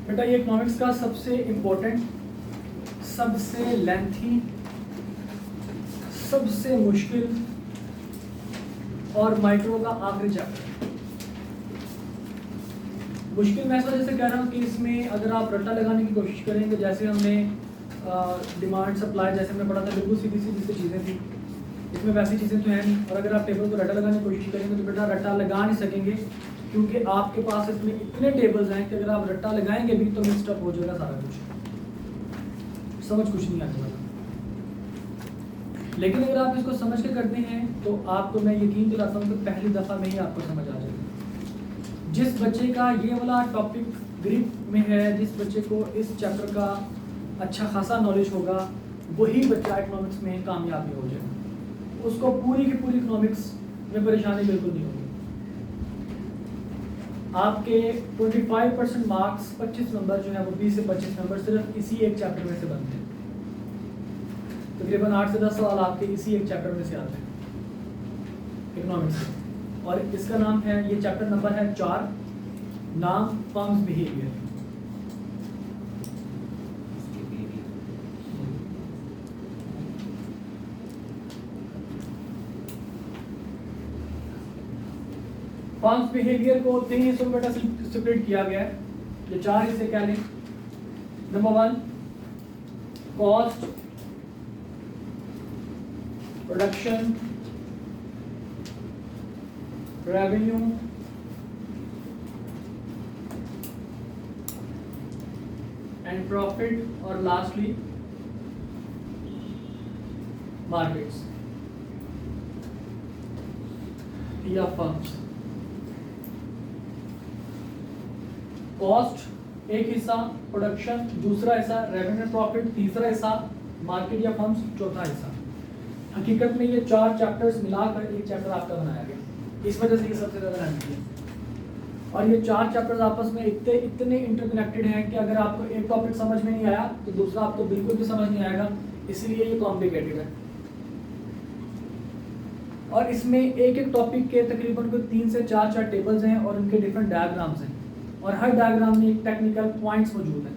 बेटा ये इकोनॉमिक्स का सबसे इम्पोर्टेंट, सबसे लेंथी, सबसे मुश्किल और माइक्रो का आखिरी चैप्टर। मुश्किल मैं इस वजह से कह रहा हूँ कि इसमें अगर आप रट्टा लगाने की कोशिश करें तो जैसे हमने डिमांड सप्लाई जैसे हमने पढ़ा था, बिल्कुल सीधी सीधी सी चीज़ें थी। इसमें वैसी चीज़ें तो हैं नहीं, और अगर आप टेबल को रट्टा लगाने की कोशिश करेंगे तो बेटा रट्टा लगा नहीं सकेंगे, क्योंकि आपके पास इसमें इतने टेबल्स हैं कि अगर आप रट्टा लगाएंगे भी तो मिक्सड अप हो जाएगा सारा कुछ, समझ कुछ नहीं आने वाला। लेकिन अगर आप इसको समझ के करते हैं तो आपको मैं यकीन दिलाता हूँ कि पहली दफ़ा में ही आपको समझ आ जाएगा। जिस बच्चे का ये वाला टॉपिक ग्रिप में है, जिस बच्चे को इस चैप्टर का अच्छा खासा नॉलेज होगा, वही बच्चा इकोनॉमिक्स में कामयाबी हो जाएगा। उसको पूरी की पूरी इकोनॉमिक्स में परेशानी बिल्कुल नहीं होगी। आपके 25% मार्क्स, 25 नंबर जो है वो 20 से 25 नंबर सिर्फ इसी एक चैप्टर में से बनते हैं। तकरीबन 8 से 10 सवाल आपके इसी एक चैप्टर में से आते हैं इकोनॉमिक्स से। और इसका नाम है, ये चैप्टर नंबर है 4, नाम फर्म्स बिहेवियर। फर्म्स बिहेवियर को 3 हिस्सों में सेपरेट किया गया है, ये 4 हिस्से कह लें। Number 1 cost, production, revenue, and profit, और लास्टली मार्केट्स या फर्म्स। कॉस्ट एक हिस्सा, प्रोडक्शन दूसरा हिस्सा, रेवेन्यू प्रॉफिट तीसरा हिस्सा, मार्केट या फर्म्स चौथा हिस्सा। हकीकत में ये 4 चैप्टर्स मिलाकर एक चैप्टर आपका बनाया गया, इस वजह से ये सबसे ज़्यादा अहम है। और ये 4 चैप्टर्स आपस में इतने इंटरकनेक्टेड हैं कि अगर आपको एक टॉपिक समझ में नहीं आया तो दूसरा आपको बिल्कुल भी समझ नहीं आएगा, इसलिए ये कॉम्प्लिकेटेड है। और इसमें एक एक टॉपिक के तकरीबन कोई 3 से 4 टेबल्स हैं और उनके डिफरेंट डायग्राम्स हैं, और हर डायग्राम में एक टेक्निकल पॉइंट्स मौजूद हैं,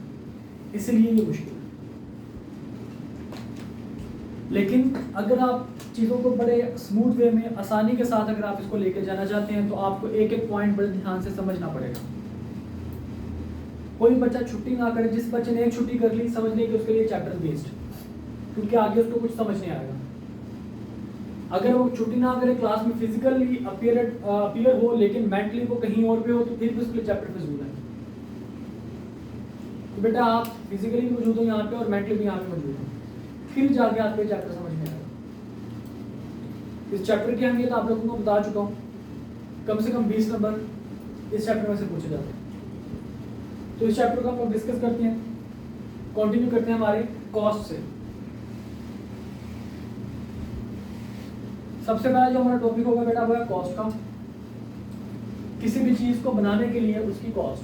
इसलिए ये मुश्किल है। लेकिन अगर आप चीज़ों को बड़े स्मूथ वे में आसानी के साथ अगर आप इसको लेकर जाना चाहते हैं तो आपको एक एक पॉइंट बड़े ध्यान से समझना पड़ेगा। कोई बच्चा छुट्टी ना करे, जिस बच्चे ने एक छुट्टी कर ली समझने कि उसके लिए चैप्टर वेस्ट, क्योंकि आगे उसको कुछ समझ नहीं आएगा। अगर वो छुट्टी ना करे, क्लास में फिजिकली अपीयर हो लेकिन मेंटली वो कहीं और पे हो, तो फिर भी उसके लिए चैप्टर फिजूल है। तो बेटा आप फिजिकली भी मौजूद हो यहाँ पे और मेंटली भी यहाँ पे मौजूद हो, फिर जाके आपको चैप्टर समझ में आएगा। इस चैप्टर की अहमियत आप लोगों को बता चुका हूँ, कम से कम 20 नंबर इस चैप्टर में से पूछे जाते हैं। तो इस चैप्टर को हम लोग डिस्कस करते हैं, कंटिन्यू करते हैं हमारे कॉस्ट से। सबसे पहला जो हमारा टॉपिक होगा बेटा वो है कॉस्ट का। किसी भी चीज को बनाने के लिए उसकी कॉस्ट,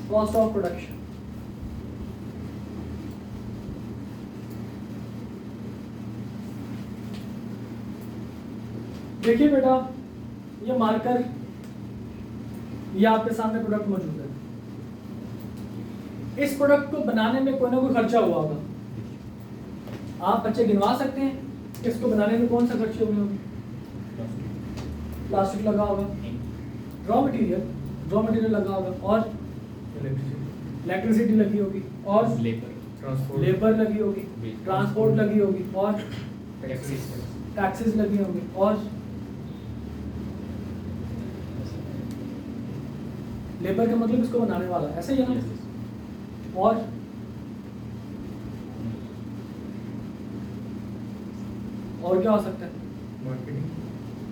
कॉस्ट ऑफ प्रोडक्शन। देखिए बेटा ये मार्कर, ये आपके सामने प्रोडक्ट मौजूद है। इस प्रोडक्ट को बनाने में कोई ना कोई खर्चा हुआ होगा। आप बच्चे गिनवा सकते हैं इसको बनाने में कौन सा खर्चे हुए होंगे? प्लास्टिक लगा होगा, रॉ मटेरियल लगा होगा, और इलेक्ट्रिसिटी लगी होगी, और लेबर लगी होगी, ट्रांसपोर्ट लगी होगी, और टैक्सेस लगी होंगी, और लेबर का मतलब इसको बनाने वाला, ऐसा ही है ना? और क्या हो सकता है?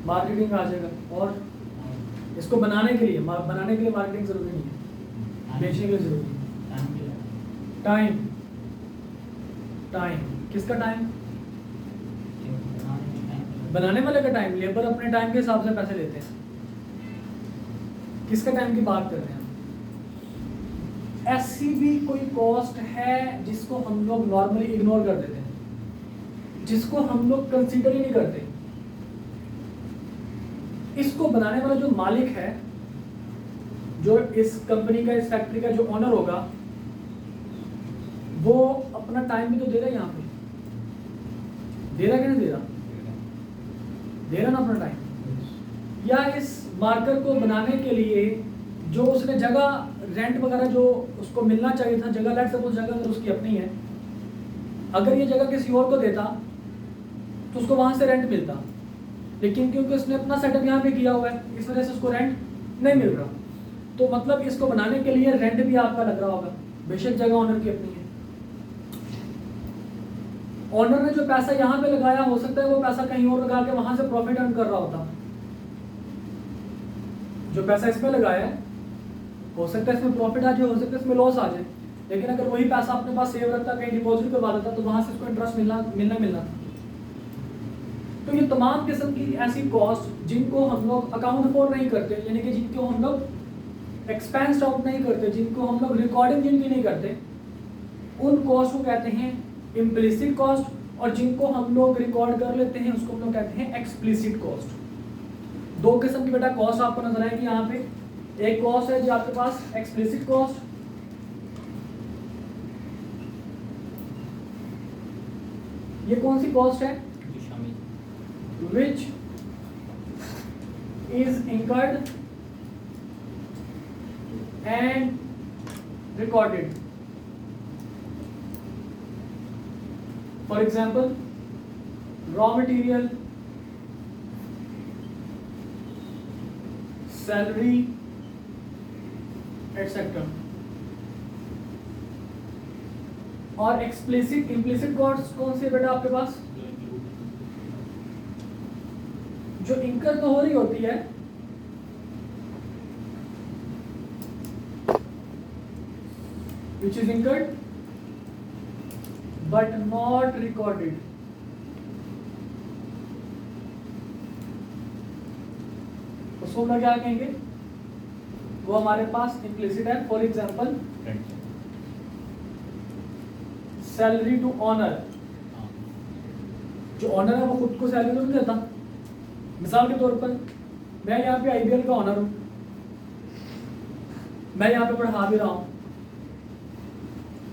मार्केटिंग आ जाएगा। और इसको बनाने के लिए मार्केटिंग जरूरी नहीं है, बेचने के लिए जरूरी है। टाइम किसका टाइम? बनाने वाले का टाइम। लेबर अपने टाइम के हिसाब से पैसे लेते हैं। किसका टाइम की बात कर रहे हैं? ऐसी भी कोई कॉस्ट है जिसको हम लोग नॉर्मली इग्नोर कर देते हैं, जिसको हम लोग कंसीडर ही नहीं करते। इसको बनाने वाला जो मालिक है, जो इस कंपनी का, इस फैक्ट्री का जो ओनर होगा वो अपना टाइम भी तो दे रहा है, यहाँ पे दे रहा कि नहीं दे रहा, दे रहा ना अपना टाइम। या इस मार्कर को बनाने के लिए जो उसने जगह रेंट वगैरह जो उसको मिलना चाहिए था, जगह लेट सपोज जगह अगर उसकी अपनी है, अगर ये जगह किसी और को देता तो उसको वहां से रेंट मिलता, लेकिन क्योंकि उसने अपना सेटअप यहाँ पे किया हुआ है इस वजह से उसको रेंट नहीं मिल रहा। तो मतलब इसको बनाने के लिए रेंट भी आपका लग रहा होगा, बेशक जगह ओनर की अपनी है। ओनर ने जो पैसा यहाँ पे लगाया हो सकता है वो पैसा कहीं और लगा के वहां से प्रॉफिट अर्न कर रहा होता। जो पैसा इसमें लगाया है हो सकता है इसमें प्रॉफिट आ जाए, हो सकता है इसमें लॉस आ जाए, लेकिन अगर वही पैसा अपने पास सेव रखता, कहीं डिपॉजिट करवा देता तो वहां से इसको इंटरेस्ट मिलना था। तो ये तमाम किस्म की ऐसी कॉस्ट जिनको हम लोग अकाउंट फॉर नहीं करते, यानी कि जिनको हम लोग एक्सपेंस आउट नहीं करते, जिनको हम लोग रिकॉर्डिंग जिनकी नहीं करते, उन कॉस्ट को कहते हैं इम्प्लिसिट कॉस्ट, और जिनको हम लोग रिकॉर्ड कर लेते हैं उसको हम लोग कहते हैं एक्सप्लिसिट कॉस्ट। दो किस्म की बेटा कॉस्ट आपको नजर आएगी यहाँ पे। एक कॉस्ट है जो आपके पास एक्सप्लिसिट कॉस्ट, ये कौन सी कॉस्ट है, which is incurred and recorded. For example, raw material, salary, etc. और एक्सप्लिसिट इम्प्लिसिट कॉस्ट कौन सी है बेटा आपके पास, जो इंकर तो हो रही होती है which is incurred but not recorded। उसको हम लोग क्या कहेंगे, वो हमारे पास इम्प्लिसिट है। For example salary to owner, जो ऑनर है वो खुद को सैलरी तो नहीं देता। मिसाल के तौर पर मैं यहाँ पे आईबीएल का ऑनर हूँ, मैं यहाँ पे पढ़ा भी रहा हूँ,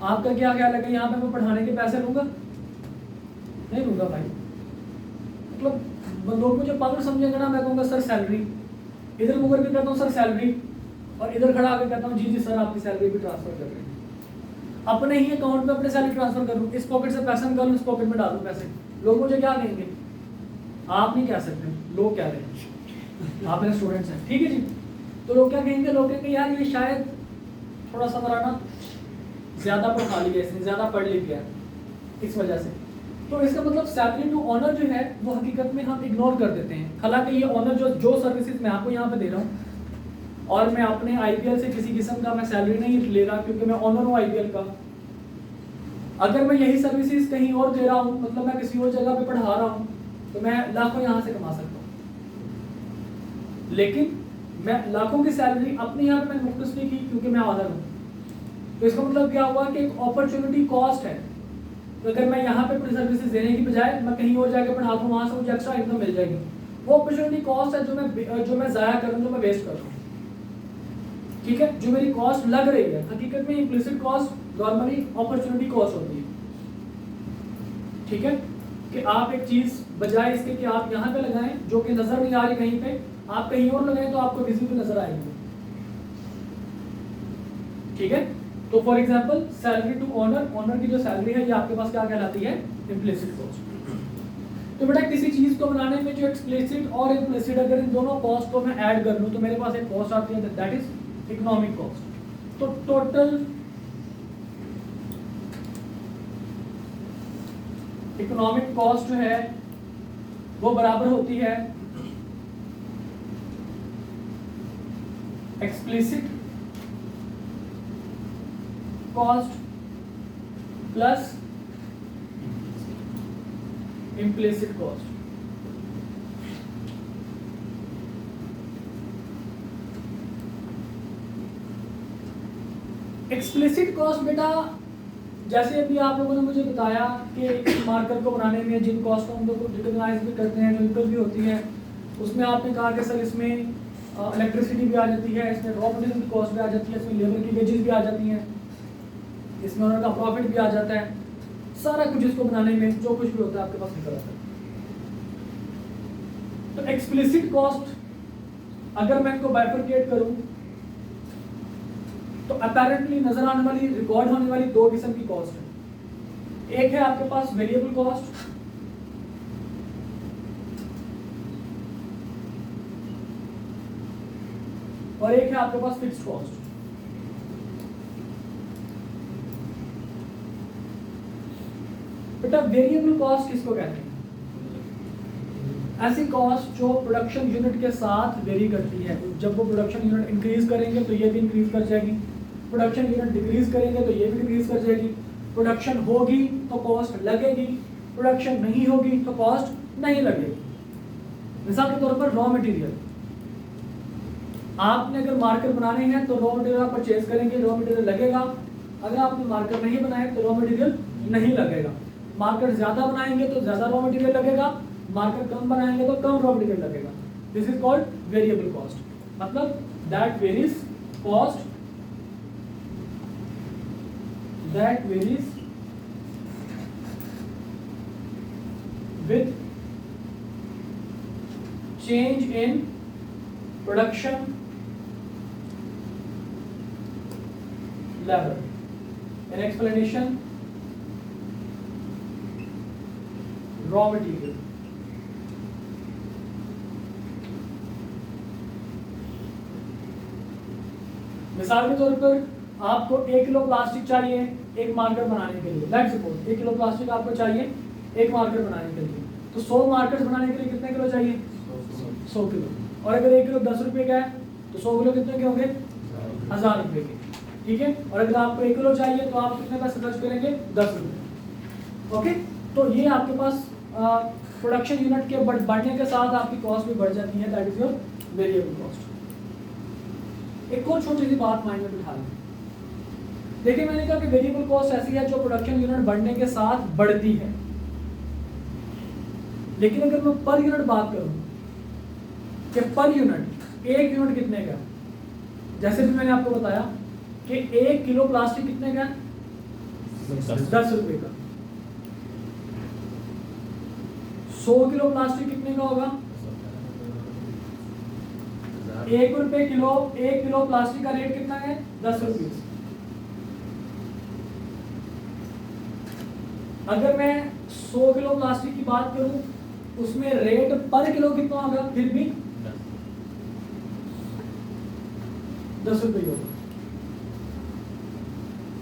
आपका क्या ख्याल है कि यहाँ पे मैं पढ़ाने के पैसे लूंगा, नहीं लूंगा भाई। मतलब लोग मुझे पागल समझेंगे ना, मैं कहूँगा सर सैलरी, इधर मुकर भी कहता हूँ सर सैलरी, और इधर खड़ा आकर कहता हूँ जी जी सर आपकी सैलरी भी ट्रांसफर कर रहे हैं। अपने ही अकाउंट में अपने सैलरी ट्रांसफर करूँ, इस पॉकेट से पैसा निकालूँ, इस पॉकेट में डालूँ पैसे, लोग मुझे क्या कहेंगे, आप नहीं कह सकते, लोग कह रहे हैं, आप मेरे स्टूडेंट्स हैं, ठीक है जी। तो लोग क्या कहेंगे, लोग कहेंगे यार ये शायद थोड़ा सा मराना ज़्यादा पढ़ा लिया इसने, ज़्यादा पढ़ लिख गया इस वजह से। तो इसका मतलब सैलरी टू ऑनर जो है वो हकीकत में हम इग्नोर कर देते हैं। हालांकि ये ऑनर जो सर्विसेज मैं आपको यहाँ पे दे रहा हूँ, और मैं अपने आईपीएल से किसी किस्म का मैं सैलरी नहीं ले रहा क्योंकि मैं ऑनर हूँ आईपीएल का। अगर मैं यही सर्विसेज कहीं और दे रहा हूँ, मतलब मैं किसी और जगह पे पढ़ा रहा हूँ, तो मैं लाखों यहाँ से कमा सकता हूँ, लेकिन मैं लाखों की सैलरी अपने यहाँ पे मैं मुख्तस नहीं की क्योंकि मैं ऑनर हूँ। तो इसका मतलब क्या हुआ कि एक अपॉर्चुनिटी कॉस्ट है। तो अगर मैं यहाँ पे अपनी सर्विसेज देने की बजाय मैं कहीं और जाकर पढ़ा दूँ, वहाँ से मुझे एक्स्ट्रा इनकम मिल जाएगी। वो अपॉर्चुनिटी कॉस्ट है जो मैं ज़ाया करूँ, जो मैं वेस्ट कर रहा हूँ, ठीक है, जो मेरी कॉस्ट लग रही है। हकीकत में implicit cost normally opportunity cost होती है, ठीक है, कि आप एक चीज़ बजाय इसके कि आप यहाँ पे लगाएं जो कि नज़र नहीं आ रही कहीं पे, आप कहीं और लगाएं तो आपको विजिबल नजर आएगी, ठीक है। तो for example salary to owner, owner की जो सैलरी है ये आपके पास क्या कहलाती है, इम्प्लिसिट कॉस्ट। तो बेटा किसी चीज को बनाने में जो एक्सप्लिसिट और इम्प्लिसिट अगर इन दोनों कॉस्ट को मैं ऐड कर लूं तो मेरे पास एक कॉस्ट आती है, दैट इज इकोनॉमिक कॉस्ट। तो टोटल इकोनॉमिक कॉस्ट जो है वो बराबर होती है explicit cost plus implicit cost. Explicit cost बेटा जैसे अभी आप लोगों ने मुझे बताया कि मार्कर को बनाने में जिन कॉस्ट को हम लोग रिकॉग्नाइज भी करते हैं, जो इनकम भी होती है, उसमें आपने कहा कि सर इसमें इलेक्ट्रिसिटी भी आ जाती है, इसमें रॉ मटेरियल की कॉस्ट भी आ जाती है, इसमें लेबर की वेजेस भी आ जाती हैं, इसमें उनका प्रॉफिट भी आ जाता है, सारा कुछ इसको बनाने में जो कुछ भी होता है आपके पास निकल आता है। तो एक्सप्लिसिट कॉस्ट अगर मैं इनको बाइफरकेट करूं तो अपेरेंटली नजर आने वाली, रिकॉर्ड होने वाली दो किस्म की कॉस्ट है। एक है आपके पास वेरिएबल कॉस्ट, और एक है आपके पास फिक्स्ड कॉस्ट। बेटा वेरिएबल कॉस्ट किसको कहते हैं? ऐसी कॉस्ट जो प्रोडक्शन यूनिट के साथ वेरी करती है। जब वो प्रोडक्शन यूनिट इंक्रीज करेंगे तो ये भी इंक्रीज कर जाएगी, प्रोडक्शन यूनिट डिक्रीज करेंगे तो ये भी डिक्रीज कर जाएगी, प्रोडक्शन होगी तो कॉस्ट लगेगी, प्रोडक्शन नहीं होगी तो कॉस्ट नहीं लगेगी। मिसाल के तौर पर रॉ मटेरियल, आपने अगर मार्कर बनाने हैं तो रॉ मटेरियल आप परचेज करेंगे, रॉ मटेरियल लगेगा। अगर आपने मार्कर नहीं बनाए तो रॉ मटेरियल नहीं लगेगा। मार्कर ज्यादा बनाएंगे तो ज्यादा रॉ मटेरियल लगेगा, मार्कर कम बनाएंगे तो कम रॉ मटेरियल लगेगा। This is called variable cost, मतलब that varies cost that varies with change in production level. An explanation: raw material. मिसाल के तौर पर आपको 1 किलो प्लास्टिक चाहिए एक मार्कर बनाने के लिए। लेट्स सपोज 1 किलो प्लास्टिक आपको चाहिए एक मार्कर बनाने के लिए, तो 100 मार्कर्स बनाने के लिए कितने किलो चाहिए? 100 किलो। और अगर 1 किलो 10 रुपए का है तो 100 किलो कितने के होंगे? 1000 रुपए के। ठीक है, और अगर आपको 1 किलो चाहिए तो आप कितने पैसे खर्च करेंगे? 10 रुपए। ओके, तो ये आपके पास प्रोडक्शन यूनिट के बढ़ने के साथ आपकी कॉस्ट भी बढ़ जाती है, that is your variable cost. एक और छोटी सी बात माइंड में बिठा लें। देखिए मैंने कहा कि वेरिएबल कॉस्ट ऐसी है जो प्रोडक्शन यूनिट बढ़ने के साथ बढ़ती है, लेकिन अगर मैं पर यूनिट बात करूं कि पर यूनिट एक यूनिट कितने का, जैसे भी मैंने आपको बताया कि 1 किलो प्लास्टिक कितने का? 10 रुपए का। 100 किलो प्लास्टिक कितने का होगा? 1 रुपए किलो। 1 किलो प्लास्टिक का रेट कितना है? 10 रुपये। अगर मैं 100 किलो प्लास्टिक की बात करूं उसमें रेट पर किलो कितना होगा? फिर भी 10 रुपये होगा।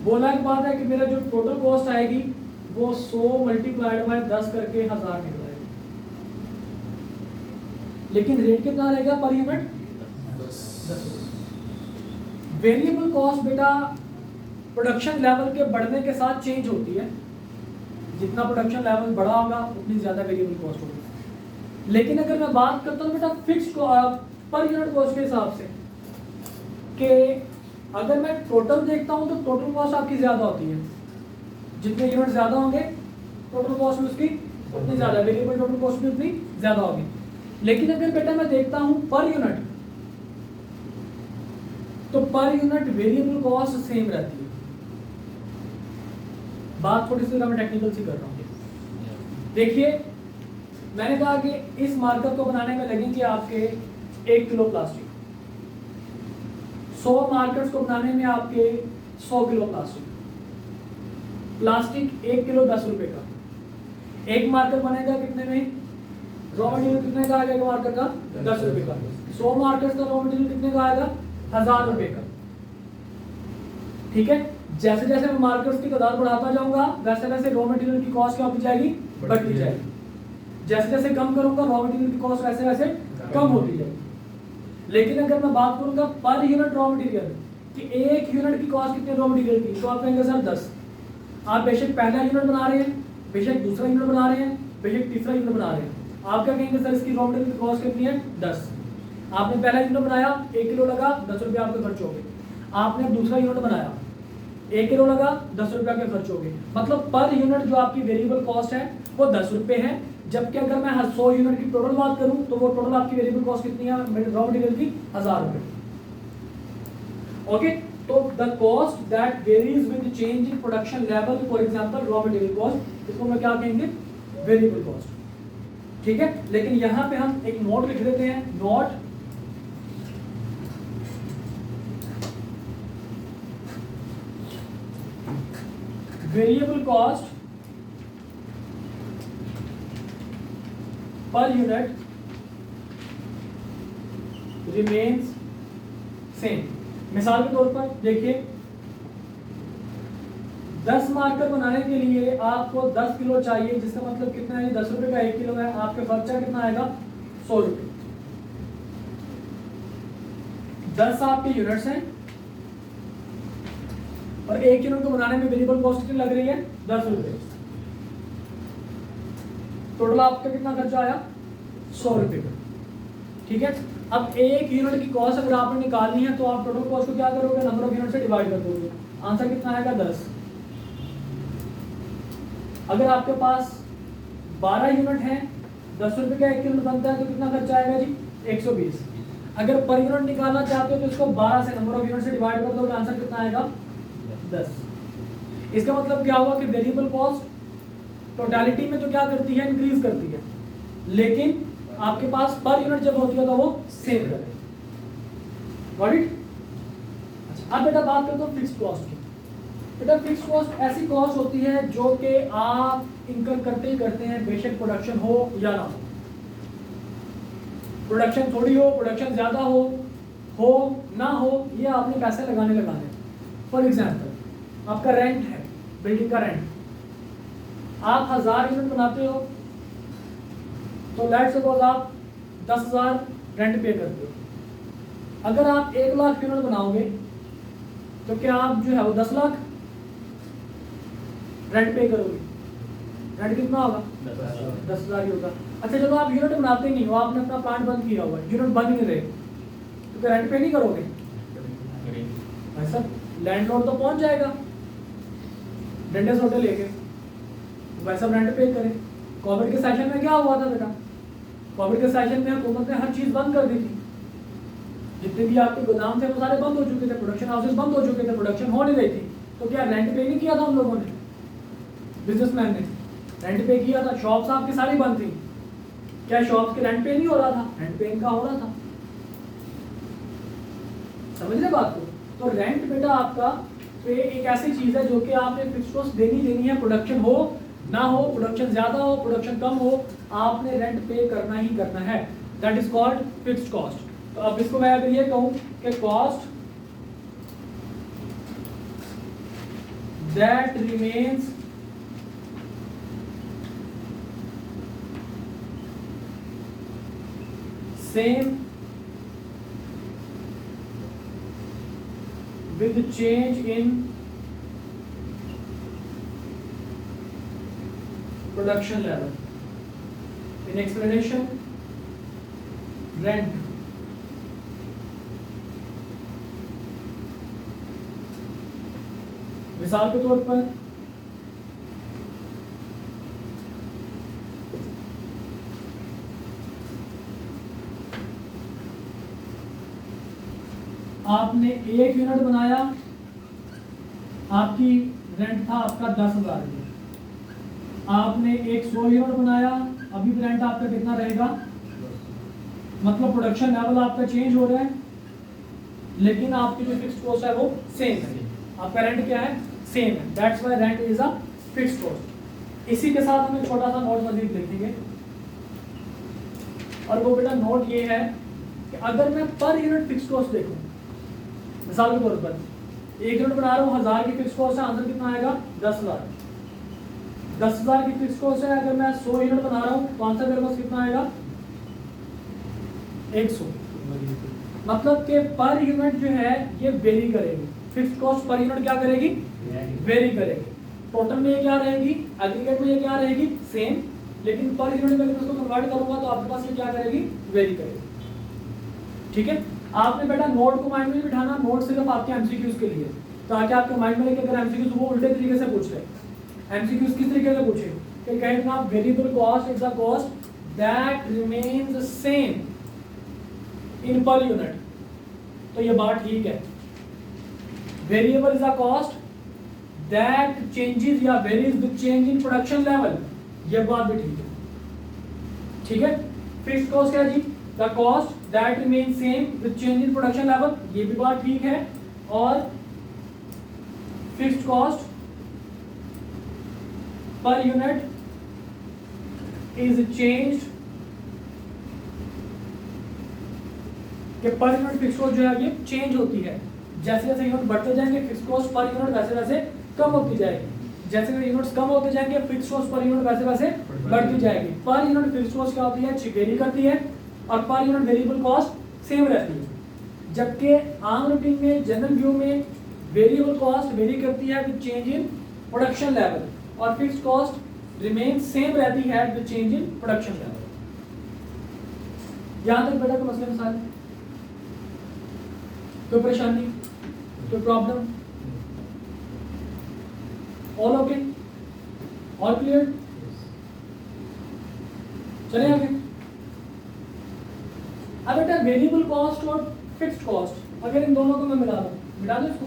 बोला एक बात है कि मेरा जो टोटल कॉस्ट आएगी वो 100 मल्टीप्लाइड बाय 10 करके 1000 निकलेगा, लेकिन रेट कितना रहेगा पर यूनिट? 10 रुपये। वेरिएबल कॉस्ट बेटा प्रोडक्शन लेवल के बढ़ने के साथ चेंज होती है। जितना प्रोडक्शन लेवल बढ़ा होगा उतनी ज्यादा वेरिएबल कॉस्ट होगी। लेकिन अगर मैं बात करता हूँ बेटा फिक्स्ड पर यूनिट कॉस्ट के हिसाब से, कि अगर मैं टोटल देखता हूँ तो टोटल कॉस्ट आपकी ज्यादा होती है। जितने यूनिट ज्यादा होंगे टोटल कॉस्ट भी उसकी उतनी ज्यादा, वेरिएबल टोटल कॉस्ट भी उतनी ज्यादा होगी। लेकिन अगर बेटा मैं देखता हूँ पर यूनिट, तो per unit variable cost same रहती है। बात थोड़ी सी मैं टेक्निकल सी कर रहा हूँ। देखिए मैंने कहा कि इस मार्कर को बनाने में लगेंगे आपके 1 किलो प्लास्टिक। 100 मार्कर्स को बनाने में आपके 100 किलो प्लास्टिक। प्लास्टिक 1 किलो 10 रुपए का। एक मार्कर बनेगा कितने में? रॉ मटेरियल कितने का आएगा मार्कर का? 10 रुपए का। 100 मार्कर्स का रॉ मटेरियल कितने का आएगा? 1000 रुपए का। ठीक है, जैसे जैसे मैं मार्कर्स की तादाद बढ़ाता जाऊंगा वैसे वैसे रॉ मटेरियल की कॉस्ट क्या होती जाएगी? बढ़ती जाएगी। जैसे जैसे कम करूंगा रॉ मटेरियल की कॉस्ट वैसे वैसे कम होती जाएगी। लेकिन अगर मैं बात करूंगा पर यूनिट रॉ मटेरियल कि एक यूनिट की कॉस्ट कितने रॉ मटेरियल की, तो आप कहेंगे सर 10। आप बेशक पहला यूनिट बना रहे हैं, बेशक दूसरा यूनिट बना रहे हैं, बेशक तीसरा यूनिट बना रहे हैं, आप क्या कहेंगे सर इसकी रॉ मटेरियल की कॉस्ट कितनी है? 10। आपने पहला यूनिट बनाया 1 किलो लगा, 10 रुपये आपके खर्च हो गए। आपने दूसरा यूनिट बनाया 1 किलो लगा, 10 रुपये के खर्च हो गए। मतलब पर यूनिट जो आपकी वेरिएबल कॉस्ट है वो 10 रुपये है, जबकि अगर मैं 100 यूनिट की टोटल बात करूं तो वो टोटल आपकी वेरिएबल कॉस्ट कितनी है रॉ मटेरियल की 1000 रुपए। ओके, तो the cost that varies with change in production level, for example raw material cost, इसको मैं क्या कहेंगे वेरिएबल कॉस्ट। ठीक है, लेकिन यहां पे हम एक नोट लिख देते हैं, note variable cost per unit remains same. मिसाल के तौर पर देखिए 10 मार्कर बनाने के लिए आपको 10 किलो चाहिए, जिसका मतलब कितना है 10 रुपए का 1 किलो है, आपका खर्चा कितना आएगा 100 रुपए। 10 आपके यूनिट्स हैं और 1 यूनिट को बनाने में वेरिएबल कॉस्ट कितनी लग रही है 10 रुपए। टोटल आपका कितना खर्चा आया 100 रुपए का। ठीक है, अब 1 यूनिट की कॉस्ट अगर आपने निकालनी है तो आप टोटल कॉस्ट को क्या करोगे नंबर ऑफ यूनिट से डिवाइड कर दोगे, आंसर कितना आएगा 10। अगर आपके पास 12 यूनिट है 10 रुपए का 1 यूनिट बनता है तो कितना खर्चा आएगा जी 120। अगर पर यूनिट निकालना चाहते हो तो इसको 12 से नंबर ऑफ यूनिट से डिवाइड कर दोगे, आंसर कितना आएगा 10। इसका मतलब क्या हुआ कि वेरिएबल कॉस्ट टोटलिटी में तो क्या करती है इंक्रीज करती है, लेकिन आपके पास पर यूनिट जब होती है तो वो सेम करे। Got it? अच्छा, अब बेटा बात करते हो फिक्स्ड कॉस्ट की। बेटा फिक्स्ड कॉस्ट ऐसी कॉस्ट होती है जो कि आप इनकम करते ही करते हैं, बेशक प्रोडक्शन हो या ना हो। प्रोडक्शन थोड़ी हो, प्रोडक्शन ज्यादा हो ना हो, ये आपने पैसे लगाने। फॉर एग्जाम्पल आपका रेंट है, बिल्डिंग का रेंट, आप 1000 यूनिट बनाते हो तो लेट्स सपोज आप 10,000 रेंट पे करते हो। अगर आप 1 लाख यूनिट बनाओगे तो क्या आप जो है वो 10 लाख रेंट पे करोगे? रेंट कितना होगा 10,000 ही होगा। अच्छा चलो आप यूनिट बनाते नहीं हो, आपने अपना प्लांट बंद किया हुआ है, यूनिट बन नहीं रहे, तो क्या रेंट पे नहीं करोगे? ऐसा लैंडलॉर्ड तो पहुंच जाएगा डेंडेस होटल लेके, वैसा रेंट पे करें। कोविड के सेशन में क्या हुआ था बेटा? कोविड के सेशन में हुकूमत ने हर चीज बंद कर दी थी, जितने भी आपके गोदाम थे वो सारे बंद हो चुके थे, प्रोडक्शन हाउसेस बंद हो चुके थे, प्रोडक्शन हो नहीं रही थी, तो क्या रेंट पे नहीं किया था हम लोगों ने? बिजनेसमैन ने रेंट पे किया था। शॉप्स आपकी सारी बंद थी, क्या शॉप्स के रेंट पे नहीं हो रहा था? रेंट पे इनका हो रहा था। समझ रहे बात को? तो रेंट बेटा आपका पे एक ऐसी चीज है जो कि आपने फिक्स्ड कॉस्ट देनी है, प्रोडक्शन हो ना हो, प्रोडक्शन ज्यादा हो, प्रोडक्शन कम हो, आपने रेंट पे करना ही करना है। That is called fixed cost. तो अब इसको मैं अगर ये कहूं कि cost that remains same with change in production level. In explanation, rent. मिसाल के तौर पर आपने 1 यूनिट बनाया, आपकी रेंट था आपका 10,000। आपने 100 यूनिट बनाया, अभी भी रेंट आपका कितना रहेगा? मतलब प्रोडक्शन लेवल आपका चेंज हो रहा है, लेकिन आपकी जो फिक्स्ड कॉस्ट है वो सेम है। आपका रेंट क्या है? सेम है। That's why rent is a fixed cost. इसी के साथ हम एक छोटा सा नोट मजीद देखेंगे, और वो बेटा नोट ये है कि अगर मैं पर यूनिट फिक्स्ड कॉस्ट देखूं, मिसाल के तौर पर 1 यूनिट बना रहा हूँ, 1000 की फिक्स कॉस्ट है, आंसर कितना आएगा 10,000। 10,000 की फिक्स कॉस्ट है, अगर मैं 100 यूनिट बना रहा हूँ तो आंसर मेरे पास कितना आएगा 100। मतलब कि पर यूनिट जो है ये वेरी करेगी, फिक्स कॉस्ट पर यूनिट क्या करेगी? वेरी करेगी। टोटल में ये क्या रहेगी? एग्रीगेट में ये क्या रहेगी? सेम, लेकिन पर यूनिट में इसको कन्वर्ट करूंगा तो आपके पास ये क्या करेगी? वेरी करेगी। ठीक है, आपने बेटा नोट को माइंड में बिठाना, नोट सिर्फ आपके एमसीक्यूज के लिए, ताकि आपके माइंड में लेके अगर एमसीक्यूज वो उल्टे तरीके से पूछ रहे, एमसीक्यूज किस तरीके से पूछे फिर कहेंगे आप variable cost is the cost that remains same in per unit, तो ये बात ठीक है। Variable is the cost that changes या varies with change in production level, ये बात भी ठीक है। ठीक है, फिक्स्ड कॉस्ट क्या है जी? The cost that remain same with change in production level, ये भी बात ठीक है। और fixed cost per unit is changed, कि पर यूनिट फिक्स्ड कॉस्ट जो है ये चेंज होती है, जैसे जैसे यूनिट बढ़ते जाएंगे फिक्स्ड कॉस्ट पर यूनिट वैसे वैसे कम होती जाएगी, जैसे जैसे यूनिट्स कम होते जाएंगे फिक्स्ड कॉस्ट पर यूनिट वैसे वैसे बढ़ती जाएगी। पर यूनिट फिक्स्ड कॉस्ट क्या होती है? वेरी करती है, और per unit variable cost same रहती है। जबकि आम रूटीन में, जनरल व्यू में वेरिएबल कॉस्ट वेरी करती है with change in production level, और फिक्स्ड कॉस्ट रिमेन सेम रहती है with change in production level. यहां तक बेटा कोई मसले मसाइल, कोई परेशानी, कोई problem? All okay, all clear? चले आगे। अब बेटा वेरिएबल कॉस्ट और फिक्स्ड कॉस्ट, अगर इन दोनों को मैं मिला दूं, मिला दूं इसको?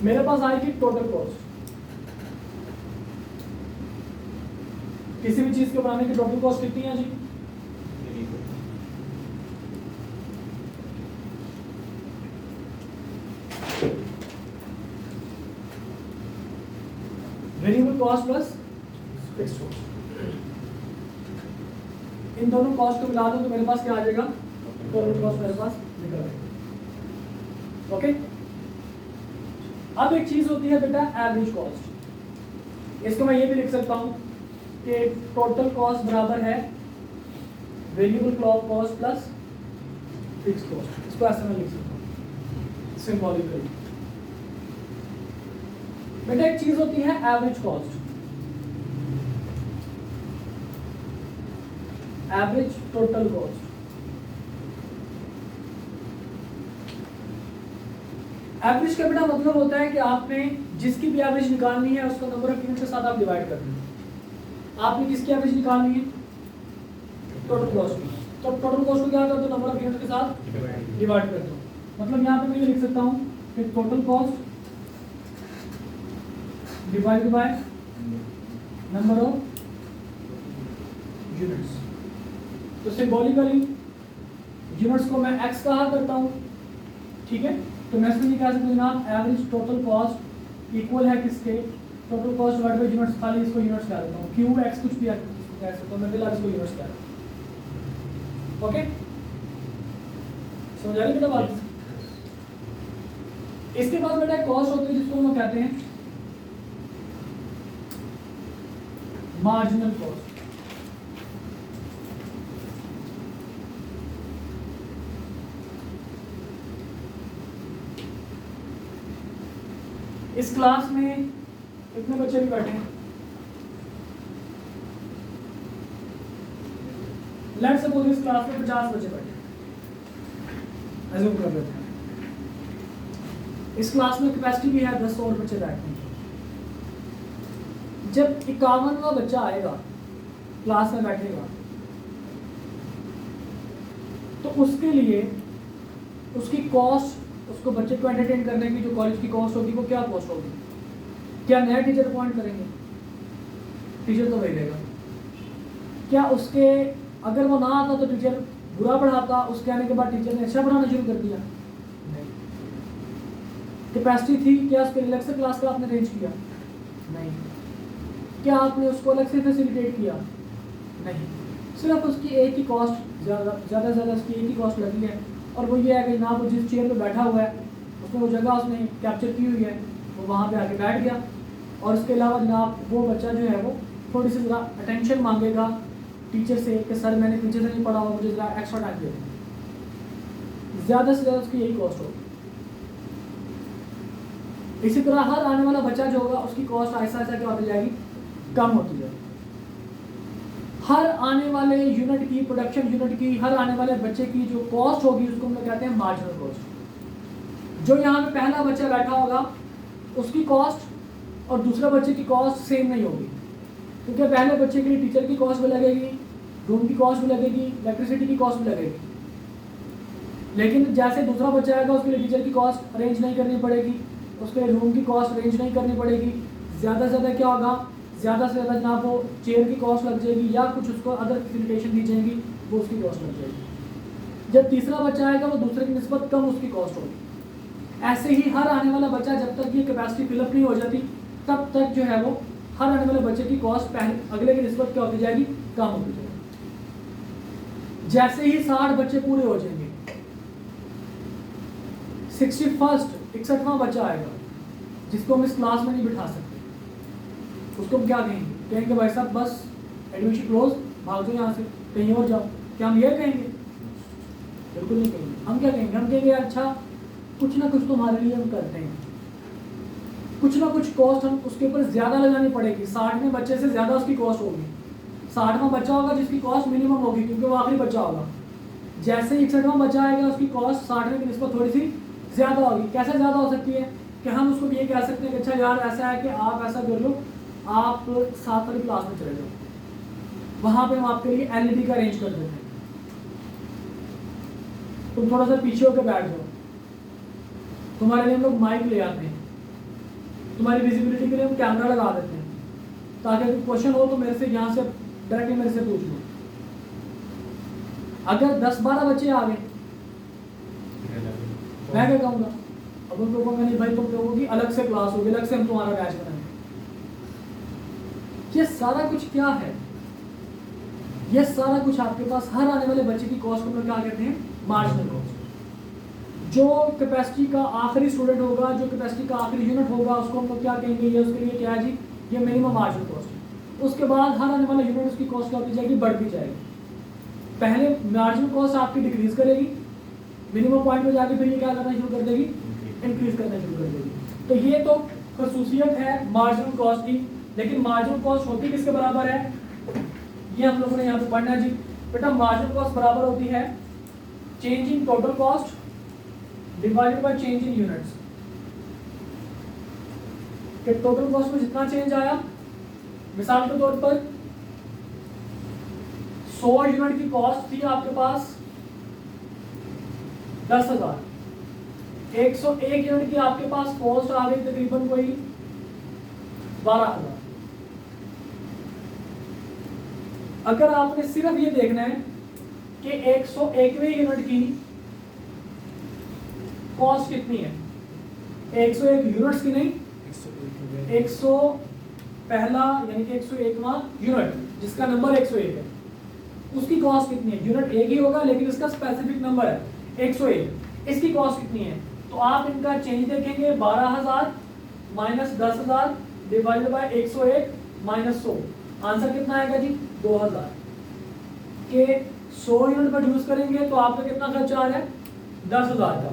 मेरे पास आएगी टोटल कॉस्ट, किसी भी चीज के बनाने की टोटल कॉस्ट कितनी है जी? Variable cost plus fixed cost, इन दोनों कॉस्ट को मिला दो तो मेरे पास क्या आ जाएगा? टोटल कॉस्ट मेरे पास निकल आएगा। ओके, अब एक चीज होती है बेटा एवरेज कॉस्ट, इसको मैं ये भी लिख सकता हूं कि टोटल कॉस्ट बराबर है variable cost plus fixed cost, इसको ऐसे मैं लिख सकता हूं सिंबॉलिकली। बेटा एक चीज होती है average cost, average total cost. Average का बेटा मतलब होता है कि आपने जिसकी भी एवरेज निकालनी है उसका नंबर ऑफ यूनिट के साथ आप डिवाइड कर दें। आपने किसकी एवरेज निकालनी है? टोटल कॉस्ट की, तो टोटल कॉस्ट को क्या कर दो? नंबर ऑफ यूनिट के साथ डिवाइड कर दो। मतलब यहाँ पे मैं ये लिख सकता हूँ कि total cost divided by number of units. तो सिंबॉलिकली यूनिट्स को मैं एक्स कहा करता हूँ, ठीक है? तो मैं इसमें कह सकता हूँ जनाब एवरेज टोटल कॉस्ट इक्वल है किसके? Total cost divide by units, खाली इसको यूनिट्स कह देता हूँ, क्यू एक्स कुछ भी कह सकता हूँ मैं, फिलहाल इसको यूनिट्स कह रहा हूँ। ओके, समझ आ रही बेटा बात? इसके बाद बेटा एक कॉस्ट होती है जिसको हम कहते हैं मार्जिनल कॉस्ट। इस क्लास में कितने बच्चे भी बैठे हैं? लेट्स सपोज इस क्लास में 50 बच्चे बैठे हैं, अज्यूम कर लेते हैं। इस क्लास में कैपेसिटी भी है 10 और बच्चे बैठने की। जब 51वां बच्चा आएगा क्लास में बैठेगा तो उसके लिए उसकी कॉस्ट, उसको बच्चे को एंटरटेन करने की जो कॉलेज की कॉस्ट होगी वो क्या कॉस्ट होगी? क्या नया टीचर अपॉइंट करेंगे? टीचर तो वही रहेगा। क्या उसके अगर वो ना आता तो टीचर बुरा पढ़ाता, उसके आने के बाद टीचर ने अच्छा पढ़ाना शुरू कर दिया? नहीं। कैपेसिटी थी, क्या उसके लेक्चर क्लास का आपने अरेंज किया? नहीं। क्या आपने उसको अलग से फैसिलिटेट किया? नहीं। सिर्फ उसकी एक ही कॉस्ट, ज़्यादा से ज़्यादा उसकी एक ही कॉस्ट लगी है, और वो ये है कि जनाब वो जिस चेयर पे बैठा हुआ है उसमें वो जगह उसने कैप्चर की हुई है, वो वहाँ पे आके बैठ गया। और उसके अलावा जनाब वो बच्चा जो है वो थोड़ी सी ज़रा अटेंशन मांगेगा टीचर से कि सर मैंने पीछे से नहीं पढ़ा हुआ, मुझे ज़रा एक्स्ट्रा टाइम दे दो। ज़्यादा से ज़्यादा उसकी यही कॉस्ट होगी। इसी तरह हर आने वाला बच्चा जो होगा उसकी कॉस्ट ऐसा ऐसा क्या होती जाएगी, कम होती जाएगी। हर आने वाले यूनिट की, प्रोडक्शन यूनिट की, हर आने वाले बच्चे की जो कॉस्ट होगी उसको हम लोग कहते हैं मार्जिनल कॉस्ट। जो यहाँ पे पहला बच्चा बैठा होगा उसकी कॉस्ट और दूसरे बच्चे की कॉस्ट सेम नहीं होगी, क्योंकि पहले बच्चे के लिए टीचर की कॉस्ट भी लगेगी, रूम की कॉस्ट भी लगेगी, इलेक्ट्रिसिटी की कॉस्ट भी लगेगी। लेकिन जैसे दूसरा बच्चा आएगा उसके लिए टीचर की कॉस्ट अरेंज नहीं करनी पड़ेगी, उसके लिए रूम की कॉस्ट अरेंज नहीं करनी पड़ेगी। ज़्यादा से ज़्यादा क्या होगा, ज़्यादा से ज़्यादा जहाँ वो चेयर की कॉस्ट लग जाएगी या कुछ उसको अदर फैसिलिटेशन दी जाएंगी वो उसकी कॉस्ट लग जाएगी। जब तीसरा बच्चा आएगा वो दूसरे की निस्बत कम उसकी कॉस्ट होगी। ऐसे ही हर आने वाला बच्चा जब तक ये कैपेसिटी फिलअप नहीं हो जाती तब तक जो है वो हर आने वाले बच्चे की कॉस्ट पहले अगले की निस्बत क्या होती जाएगी, कम होती जाएगी। जैसे ही 60 बच्चे पूरे हो जाएंगे, 61वां बच्चा आएगा जिसको हम इस क्लास में नहीं बिठा सकते, उसको हम क्या कहेंगे भाई साहब बस एडमिशन क्लोज, भाग जाओ यहाँ से, कहीं और जाओ। क्या हम ये कहेंगे? बिल्कुल नहीं कहेंगे। हम क्या कहेंगे? हम कहेंगे अच्छा कुछ ना कुछ तुम्हारे लिए हम करते हैं, कुछ ना कुछ कॉस्ट हम उसके ऊपर ज़्यादा लगानी पड़ेगी। 60वें बच्चे से ज़्यादा उसकी कॉस्ट होगी। 60वां बच्चा होगा जिसकी कॉस्ट मिनिमम होगी क्योंकि वो आखिरी बच्चा होगा। जैसे 61वां बच्चा आएगा उसकी कॉस्ट 60वें की निस्बत थोड़ी सी ज़्यादा होगी। कैसे ज़्यादा हो सकती है कि हम उसको ये कह सकते हैं कि अच्छा यार ऐसा है कि आप ऐसा कर लो, आप 7 वाली क्लास में चले जाओ, वहाँ पे हम आपके लिए LED का अरेंज कर देते हैं, तुम थोड़ा सा पीछे होकर बैठ जाओ, तुम्हारे लिए हम लोग माइक ले आते हैं, तुम्हारी विजिबिलिटी के लिए हम कैमरा लगा देते हैं, ताकि अगर क्वेश्चन हो तो मेरे से यहाँ से डायरेक्टली मेरे से पूछ लो। अगर 10-12 बच्चे आ गए मैं क्या कहूँगा, अब उन लोगों का नहीं भाई, तुम लोगों की अलग से क्लास होगी, अलग से हम तुम्हारा बैच बनाएंगे। ये सारा कुछ क्या है? ये सारा कुछ आपके पास हर आने वाले बच्चे की कॉस्ट को क्या कहते हैं, मार्जिनल कॉस्ट। जो कैपेसिटी का आखिरी स्टूडेंट होगा, जो कैपेसिटी का आखिरी यूनिट होगा, उसको हम लोग क्या कहेंगे, ये उसके लिए क्या है जी, ये मिनिमम मार्जिनल कॉस्ट। उसके बाद हर आने वाला यूनिट उसकी कॉस्ट क्या होती जाएगी, बढ़ती जाएगी। पहले मार्जिनल कॉस्ट आपकी डिक्रीज करेगी, मिनिमम पॉइंट में जाके फिर ये क्या करना शुरू कर देगी, इंक्रीज करना शुरू कर देगी। तो ये तो खसूसियत है मार्जिनल कॉस्ट की। लेकिन मार्जिनल कॉस्ट होती किसके बराबर है, ये हम लोगों ने यहाँ पे पढ़ना है जी। बेटा मार्जिनल कॉस्ट बराबर होती है change in total cost divided by change in units. कि टोटल कॉस्ट में जितना चेंज आया, मिसाल के तौर पर 100 यूनिट की कॉस्ट थी आपके पास 10,000, 101 यूनिट की आपके पास कॉस्ट आ गई तकरीबन कोई 12,000। अगर आपने सिर्फ ये देखना है कि 101वें यूनिट की कॉस्ट कितनी है, 101 यूनिट्स की नहीं, 100 पहला यानी कि 101वां यूनिट जिसका नंबर 101 है, उसकी कॉस्ट कितनी है। यूनिट एक ही होगा लेकिन इसका स्पेसिफिक नंबर है 101, इसकी कॉस्ट कितनी है। तो आप इनका चेंज देखेंगे, 12,000 minus 10,000 divided by 101 minus 100, answer कितना आएगा जी, 2000 के 100 यूनिट प्रोड्यूस करेंगे तो आपका कितना खर्चा आ रहा है, 10,000 का।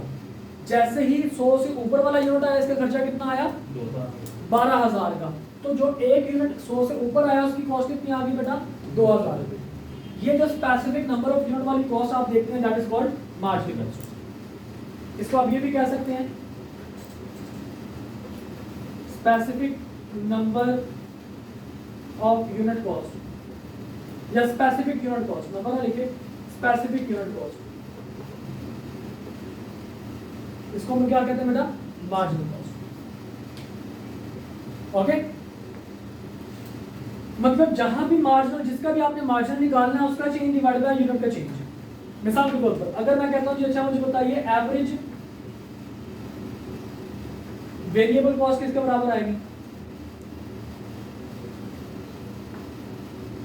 जैसे ही 100 से ऊपर वाला यूनिट आया इसका खर्चा कितना आया, 12,000 का। तो जो एक यूनिट 100 से ऊपर आया उसकी कॉस्ट कितनी आ गई बेटा, 2000 रुपये। ये जो स्पेसिफिक नंबर ऑफ यूनिट वाली कॉस्ट आप देखते हैं that is called marginal cost. इसको आप ये भी कह सकते हैं specific number of unit cost या स्पेसिफिक यूनिट कॉस्ट। नंबर ना लिखे, स्पेसिफिक यूनिट कॉस्ट, इसको हम क्या कहते हैं बेटा, मार्जिनल कॉस्ट। ओके, मतलब जहां भी मार्जिनल, जिसका भी आपने मार्जिनल निकालना है उसका चेंज डिवाइड बाय यूनिट का चेंज। मिसाल के तौर पर अगर मैं कहता हूं जी अच्छा मुझे बताइए एवरेज वेरिएबल कॉस्ट किसके बराबर आएगी,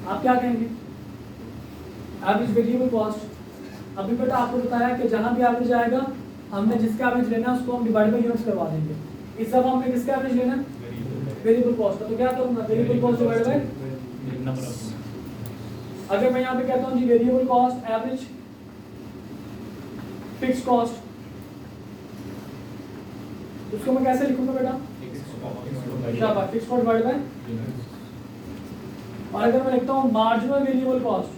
आप क्या कहेंगे, एवरेज वेरिएबल कॉस्ट। अभी बेटा आपको बताया कि जहां भी एवरेज आएगा हमने जिसका एवरेज लेना है उसको हम डिवाइड बाय यूनिट्स करवा देंगे। इस दफा हमें किसका एवरेज लेना है, वेरिएबल कॉस्ट का। तो क्या करूंगा, variable cost divide by number of. अगर मैं यहाँ पे कहता हूँ जी variable cost average fix cost, उसको मैं कैसे लिखूंगा बेटा, शाबाश, फिक्स्ड कॉस्ट डिवाइडेड बाय। और अगर मैं लिखता हूँ मार्जिनल वेरिएबल कॉस्ट,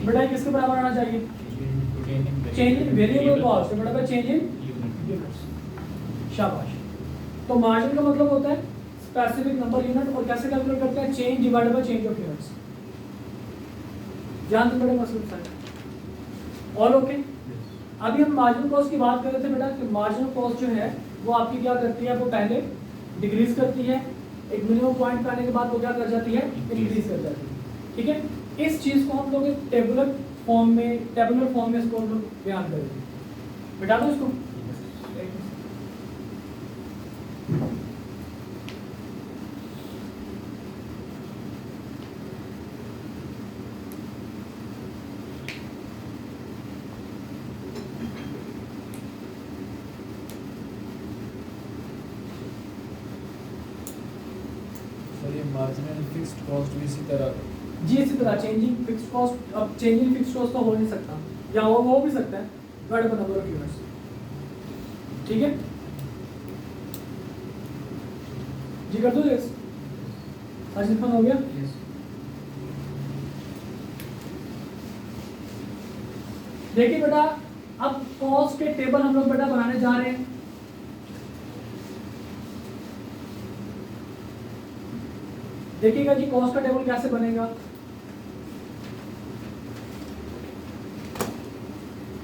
बेटा किसके बराबर आना चाहिए? Change in variable cost divided by change in units. शाबाश। तो मार्जिन का मतलब होता है स्पेसिफिक नंबर यूनिट, और कैसे कैलकुलेट करते हैं? Change divided by change of units. ध्यान से बड़े मसले सारे ऑल ओके। अभी हम मार्जिनल कॉस्ट की बात कर रहे थे बेटा कि मार्जिनल कॉस्ट जो है वो आपकी क्या करती है? वो पहले डिक्रीज करती है, एक मिनिमम पॉइंट पे आने के बाद वो क्या कर जाती है? इंक्रीज कर जाती है। ठीक है, इस चीज को हम लोग एक टेबुलर फॉर्म में इसको हम लोग बयान करेंगे। बेटा दो इसको। मार्जिनल फिक्स्ड कॉस्ट भी इसी तरह जी, इसी तरह चेंजिंग फिक्स्ड कॉस्ट। अब चेंजिंग फिक्स्ड कॉस्ट तो हो नहीं सकता, या हो भी सकता है divided by number of units. ठीक है जी, कर दो यस। आज लिखना हो गया। देखिए बेटा, अब कॉस्ट के टेबल हम लोग बेटा बनाने जा रहे हैं। देखिएगा जी कॉस्ट का टेबल कैसे बनेगा।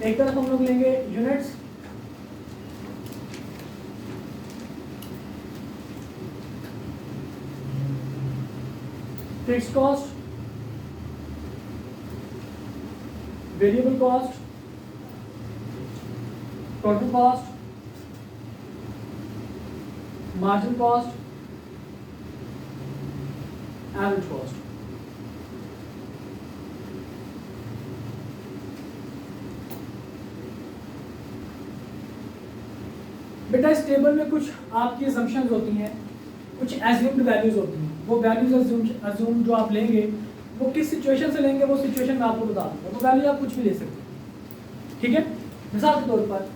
एक तरफ हम लोग लेंगे units, fixed cost, variable cost, total cost, margin cost, average cost. बेटा इस टेबल में कुछ आपकी असम्पशंस होती हैं, कुछ एज्यूम्ड वैल्यूज होती हैं। वो वैल्यूज अज्यूम जो आप लेंगे वो किस सिचुएशन से लेंगे, वो सिचुएशन में आपको बता दूंगा। वो वैल्यू आप कुछ भी ले सकते हैं। ठीक है, मिसाल के तौर पर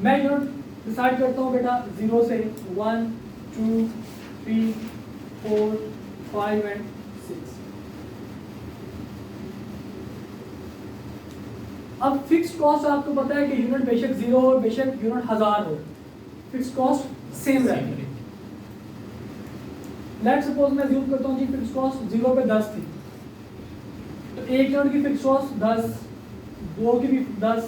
मैं यूनिट डिसाइड करता हूँ बेटा 0 से 1 2 3 4 5 एंड 6। अब फिक्स्ड कॉस्ट आपको पता है कि यूनिट बेशक 0 हो, बेशक यूनिट 1000 हो, फिक्स्ड कॉस्ट सेम रहती है। लेट्स सपोज मैं अज्यूम करता हूँ जी फिक्स्ड कॉस्ट 0 पे 10 थी, तो एक यूनिट की फिक्स्ड कॉस्ट 10, 2 की भी 10,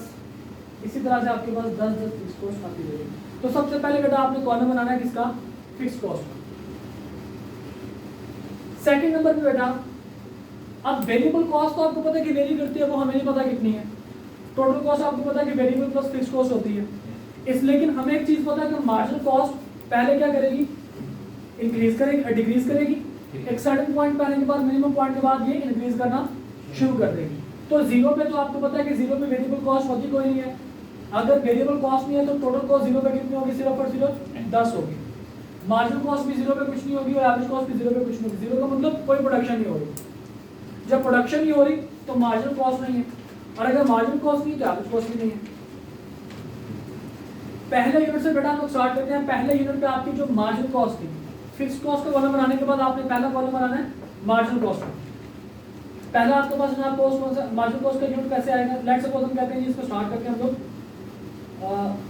इसी तरह से आपके पास 10 फिक्स्ड कॉस्ट आती रहेगी। तो सबसे पहले बेटा आपने कॉलम बनाना है किसका? फिक्स्ड कॉस्ट का। सेकंड नंबर पे बेटा अब वेरिएबल कॉस्ट तो आपको पता है कि वेरी करती है, वो हमें नहीं पता कितनी है। टोटल कॉस्ट आपको पता है कि वेरिएबल प्लस फिक्स्ड कॉस्ट होती है। इस लेकिन हमें एक चीज पता है कि मार्जिनल कॉस्ट पहले क्या करेगी? इंक्रीज करेगी, डिक्रीज करेगी। एक सर्टेन पॉइंट पे आने के बाद, मिनिमम पॉइंट के बाद ये इंक्रीज करना शुरू कर देगी। तो 0 पे तो आपको पता है कि 0 पे वेरिएबल कॉस्ट होती कोई नहीं है। अगर वेरिएबल कॉस्ट नहीं है तो टोटल कॉस्ट 0 पे कितनी होगी? 0 पर 0 10 होगी। मार्जिनल कॉस्ट भी 0 पे कुछ नहीं होगी और एवरेज कॉस्ट भी 0 पे कुछ नहीं होगी। 0 का मतलब कोई प्रोडक्शन नहीं हो रही। जब प्रोडक्शन नहीं हो रही तो मार्जिनल कॉस्ट नहीं है, और अगर मार्जिनल कॉस्ट नहीं तो एवरेज कॉस्ट भी नहीं है। पहले यूनिट से बेटा हम लोग स्टार्ट करते हैं। पहले यूनिट पे आपकी जो मार्जिनल कॉस्ट थी, फिक्स्ड कॉस्ट का कॉलम बनाने के बाद आपने पहला कॉलम बनाना है मार्जिनल कॉस्ट का। पहला आपके पास जनाब कॉस्ट कौन सा? मार्जिनल कॉस्ट का यूनिट कैसे आएगा? लेट्स सपोज हम कहते हैं इसको स्टार्ट करते हैं हम लोग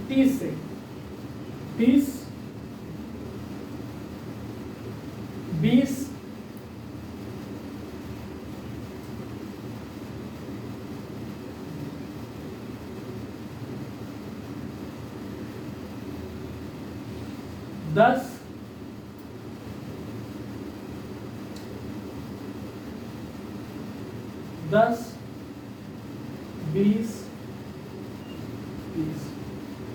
30 से। 30 20 10 10 20 30।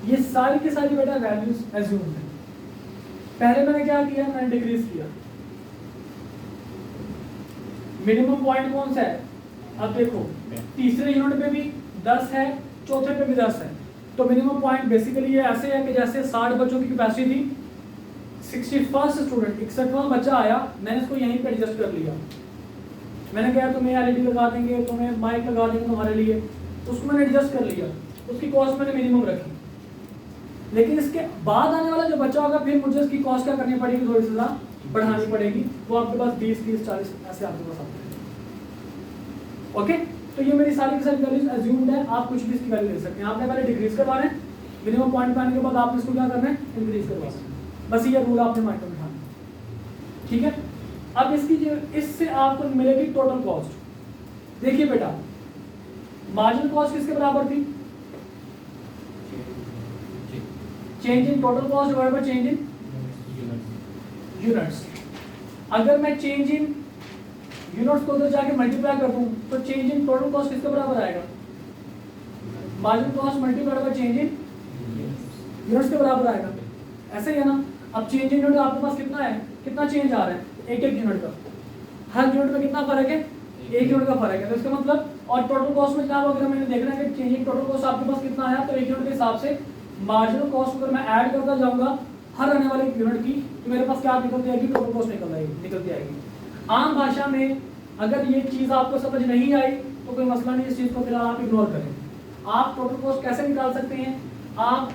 ये सारी की सारी बेटा वैल्यूज एज्यूम है। पहले मैंने क्या किया? मैंने डिक्रीज किया। मिनिमम पॉइंट कौन सा है? अब देखो तीसरे यूनिट पे भी 10 है, चौथे पे भी 10 है। तो मिनिमम पॉइंट बेसिकली ये ऐसे है कि जैसे 60 बच्चों की कैपेसिटी थी, 61st स्टूडेंट 61वां बच्चा आया, मैंने इसको यहीं पे एडजस्ट कर लिया। मैंने कहा तुम्हें एलईडी लगा देंगे, तुम्हें माइक लगा देंगे तुम्हारे लिए, उसको मैंने एडजस्ट कर लिया, उसकी कॉस्ट मैंने मिनिमम रखी। लेकिन इसके बाद आने वाला जो बच्चा होगा फिर मुझे इसकी कॉस्ट क्या करनी पड़ेगी, थोड़ी सी ज़्यादा बढ़ानी पड़ेगी। वो आपके पास 20, 30, 40 ऐसे आपके पास आते हैं। ओके, तो ये मेरी सारी की सारी वैल्यूज अज्यूम्ड है, आप कुछ भी इसकी वैल्यू ले सकते हैं। आपने पहले डिक्रीज करवाना है, मिनिमम पॉइंट पे आने के बाद आपने इसको क्या करना है, इंक्रीज करवाना है। बस ये रूल आपने माइंड में बिठाना है, ठीक है। अब इसकी जो इससे आपको मिलेगी टोटल कॉस्ट। देखिए बेटा, मार्जिनल कॉस्ट किसके बराबर थी, change in total cost divided by change in units. अगर मैं चेंज इन यूनिट्स को उधर जाके मल्टीप्लाई कर दूं तो चेंज इन टोटल कॉस्ट किसके बराबर आएगा, marginal cost multiplied by change in units के बराबर आएगा। ऐसे ही है ना। अब चेंज इन यूनिट आपके पास कितना है, कितना चेंज आ रहा है, एक एक यूनिट का, हर यूनिट में कितना फर्क है, एक यूनिट का फर्क है। तो इसका मतलब, और टोटल कॉस्ट में जनाब अगर मैंने देखना है कि चेंज इन टोटल कॉस्ट आपके पास कितना आया, तो एक यूनिट के हिसाब से मार्जिनल कॉस्ट अगर मैं ऐड करता जाऊंगा हर आने वाले यूनिट की, तो मेरे पास क्या निकलती आएगी, टोटल कॉस्ट निकलती आएगी। आम भाषा में अगर ये चीज़ आपको समझ नहीं आई तो कोई मसला नहीं, इस चीज़ को फिलहाल आप इग्नोर करें। आप टोटल कॉस्ट कैसे निकाल सकते हैं, आप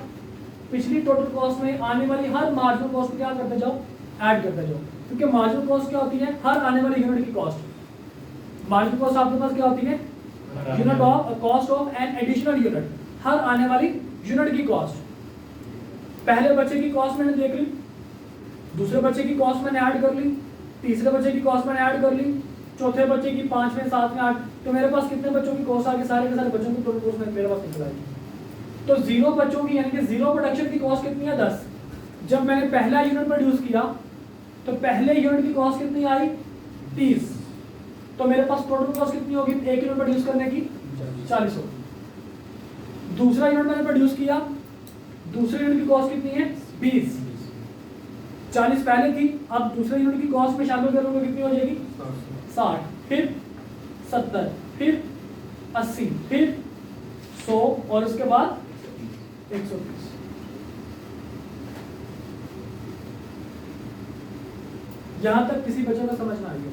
पिछली टोटल कॉस्ट में आने वाली हर मार्जिनल कॉस्ट को क्या करते जाओ, ऐड करते जाओ। क्योंकि मार्जिनल कॉस्ट क्या होती है, हर आने वाली यूनिट की कॉस्ट। मार्जिनल कॉस्ट आपके पास क्या होती है, unit of cost of an additional unit, हर आने वाली यूनिट की कॉस्ट। पहले बच्चे की कॉस्ट मैंने देख ली, दूसरे बच्चे की कॉस्ट मैंने ऐड कर ली, तीसरे बच्चे की कॉस्ट मैंने ऐड कर ली, चौथे बच्चे की, पांचवें, सातवें, आठ, तो मेरे पास कितने बच्चों की कॉस्ट आ गई, सारे के सारे बच्चों की टोटल कॉस्ट मेरे पास निकल आएगी। तो जीरो बच्चों की यानी कि जीरो प्रोडक्शन की कॉस्ट कितनी है, 10। जब मैंने पहला यूनिट प्रोड्यूस किया तो पहले यूनिट की कॉस्ट कितनी आई, 30। तो मेरे पास टोटल कॉस्ट कितनी होगी एक यूनिट प्रोड्यूस करने की, 40 होगी। दूसरा यूनिट मैंने प्रोड्यूस किया, दूसरे यूनिट की कॉस्ट कितनी है, 20। 40 पहले थी, अब दूसरे यूनिट की कॉस्ट में शामिल करूंगा कितनी हो जाएगी, 60, फिर 70, फिर 80, फिर 100 और उसके बाद 130। यहां तक किसी बच्चे को समझ में आ गया।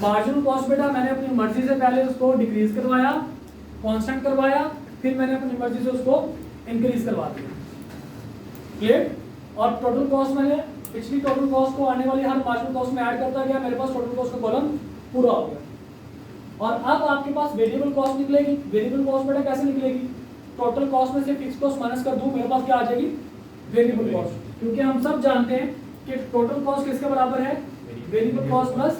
मार्जिनल कॉस्ट बेटा मैंने अपनी मर्जी से पहले उसको डिक्रीज करवाया, कांस्टेंट करवाया, फिर मैंने अपनी मर्जी से उसको इंक्रीज करवा दिया, क्लियर। और टोटल कॉस्ट मैंने पिछली टोटल कॉस्ट को आने वाली हर मार्जिनल कॉस्ट में ऐड करता गया, मेरे पास टोटल कॉस्ट का कॉलम पूरा हो गया। और अब आपके पास वेरिएबल कॉस्ट निकलेगी। वेरिएबल कॉस्ट बेटा कैसे निकलेगी, टोटल कॉस्ट में से फिक्स कॉस्ट माइनस कर दूं, मेरे पास क्या आ जाएगी, वेरिएबल कॉस्ट। क्योंकि हम सब जानते हैं कि टोटल कॉस्ट किसके बराबर है, variable cost plus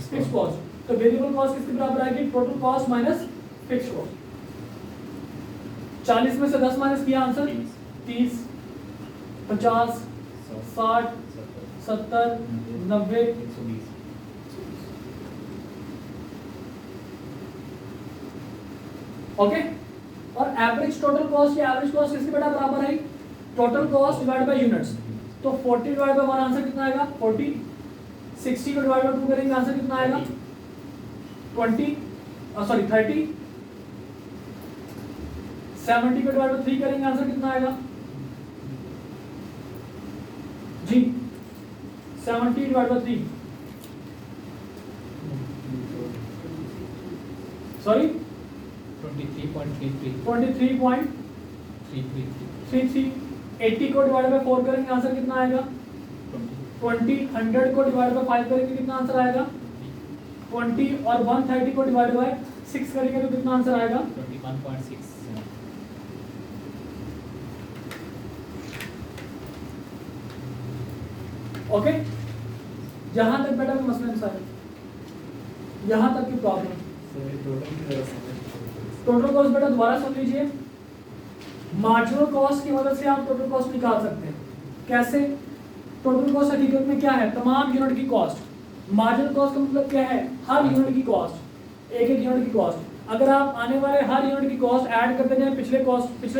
fix cost. तो वेरिएबल कॉस्ट किसके बराबर आएगी, total cost minus fix cost. 40 में से 10 माइनस किया, आंसर 30, 50, 60, 70, 90, 120। ओके। और एवरेज टोटल कॉस्ट या एवरेज कॉस्ट किसके बेटा बराबर है, total cost divide by units. तो 40 डिवाइड बाय 1 आंसर कितना आएगा, 40। 60 को डिवाइड बाय 2 करेंगे आंसर कितना आएगा, 30। 70 को डिवाइड बाय 3 करेंगे आंसर कितना आएगा जी, 70 डिवाइड बाय 3, सॉरी 23.33 23.33। 80 को डिवाइड बाय 4 करेंगे आंसर कितना आएगा 20। 100 को डिवाइड बाय 5 करेंगे कितना आंसर आएगा 20। और 130 को डिवाइड बाय 6 करेंगे तो कितना आंसर आएगा 21.6। ओके। जहां तक बेटा मसला सारे, यहां तक की प्रॉब्लम। टोटल कॉस्ट बेटा दोबारा सुन लीजिए। मार्जिनल कॉस्ट की मदद से आप टोटल कॉस्ट निकाल सकते हैं। कैसे, टोटल कॉस्ट हकीकत में क्या है, तमाम यूनिट की कॉस्ट। मार्जिनल कॉस्ट का मतलब क्या है, हर यूनिट की कॉस्ट, एक एक यूनिट की कॉस्ट। अगर आप आने वाले हर यूनिट की कॉस्ट ऐड करते जाए पिछले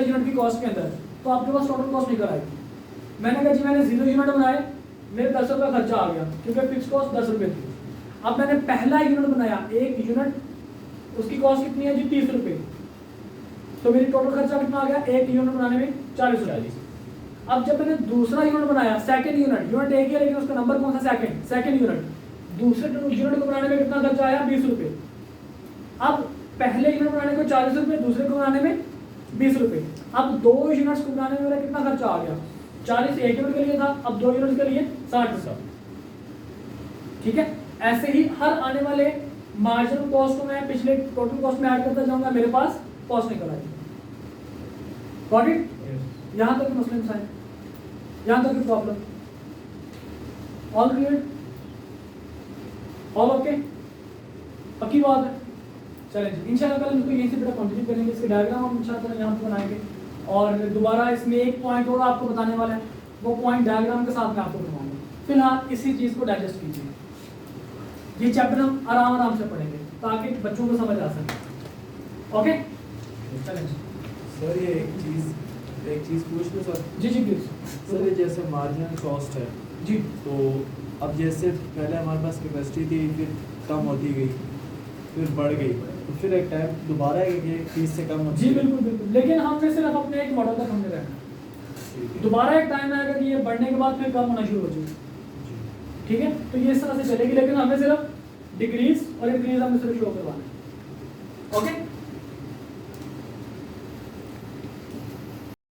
यूनिट की कॉस्ट के अंदर, तो आपके पास टोटल कॉस्ट निकल आएगी। मैंने कहा जी मैंने 0 यूनिट बनाए, मेरे 10 रुपये खर्चा आ गया क्योंकि फिक्स कॉस्ट 10 रुपये थी। अब मैंने पहला यूनिट बनाया, एक यूनिट, उसकी कॉस्ट कितनी है जी 30 रुपये, तो मेरी टोटल खर्चा कितना आ गया, एक यूनिट बनाने में 40 रुपये। अब जब मैंने दूसरा यूनिट बनाया, सेकंड यूनिट एक ही है लेकिन उसका नंबर कौन सा, सेकंड यूनिट, दूसरे यूनिट को बनाने में कितना खर्चा आया 20 रुपये। अब पहले यूनिट बनाने को 40 रुपये, दूसरे को बनाने में 20 रुपये। अब 2 यूनिट्स को बनाने में मेरा कितना खर्चा आ गया? 40 एक यूनिट के लिए था, अब 2 यूनिट के लिए 60 रुपये। ठीक है, ऐसे ही हर आने वाले मार्जिनल कॉस्ट को मैं पिछले टोटल कॉस्ट में ऐड करता जाऊंगा, मेरे पास कॉस्ट निकल आएगी। Got it? यहाँ तक मसले मसाइल, यहाँ तक problem, all clear, all okay, पक्की बात है। चलें जी, इंशाल्लाह कल इसको यहीं से बेटा कंटिन्यू करेंगे, इसके डायग्राम हम इंशाल्लाह यहाँ पे बनाएंगे और दोबारा इसमें एक पॉइंट और आपको बताने वाला है, वो पॉइंट डायग्राम के साथ मैं आपको बनाऊंगा। फिलहाल इसी चीज़ को डाइजेस्ट कीजिए, ये चैप्टर हम आराम से पढ़ेंगे ताकि बच्चों को समझ आ सके। ओके, चलें जी। सर ये एक चीज़ पूछ लो सर। जी जी प्लीज सर ये जैसे मार्जिनल कॉस्ट है जी, तो अब जैसे पहले हमारे पास कैपेसिटी थी, फिर कम होती गई, फिर बढ़ गई, तो फिर एक टाइम दोबारा ये 30 से कम होती जी है। बिल्कुल बिल्कुल, लेकिन हमने सिर्फ अपने एक मॉडल तक हमने रहना, ठीक है। दोबारा एक टाइम आएगा कि ये बढ़ने के बाद फिर कम होना शुरू हो जाएगी। जी। ठीक है, तो ये इस तरह से चलेगी, लेकिन हमें सिर्फ डिक्रीज और इंक्रीज हमें सिर्फ शो करवाना है। ओके,